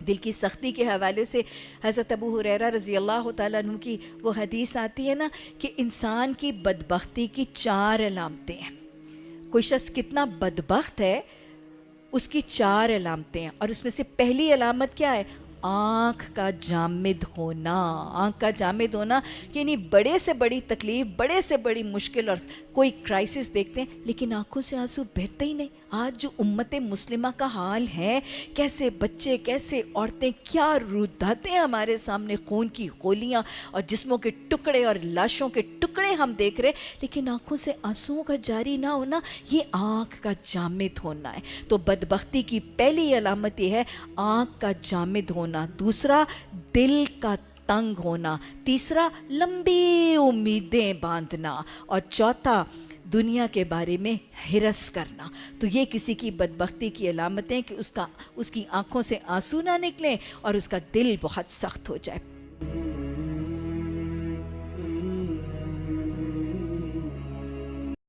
دل کی سختی کے حوالے سے حضرت ابو ہریرہ رضی اللہ تعالیٰ عنہ کی وہ حدیث آتی ہے نا کہ انسان کی بدبختی کی 4 علامتیں ہیں. کوئی شخص کتنا بدبخت ہے اس کی 4 علامتیں ہیں، اور اس میں سے پہلی علامت کیا ہے؟ آنکھ کا جامد ہونا. آنکھ کا جامد ہونا یعنی بڑے سے بڑی تکلیف، بڑے سے بڑی مشکل اور کوئی کرائسس دیکھتے ہیں لیکن آنکھوں سے آنسو بہتے ہی نہیں. آج جو امت مسلمہ کا حال ہے، کیسے بچے، کیسے عورتیں، کیا رودھاتے ہیں ہمارے سامنے، خون کی گولیاں اور جسموں کے ٹکڑے اور لاشوں کے ٹکڑے ہم دیکھ رہے، لیکن آنکھوں سے آنسوؤں کا جاری نہ ہونا، یہ آنکھ کا جامد ہونا ہے. تو بدبختی کی پہلی علامت یہ ہے آنکھ کا جامد ہونا. دوسرا دل کا تنگ ہونا. تیسرا لمبی امیدیں باندھنا. اور چوتھا دنیا کے بارے میں ہرس کرنا. تو یہ کسی کی بدبختی کی علامتیں کہ اس کی آنکھوں سے آنسو نہ نکلیں اور اس کا دل بہت سخت ہو جائے.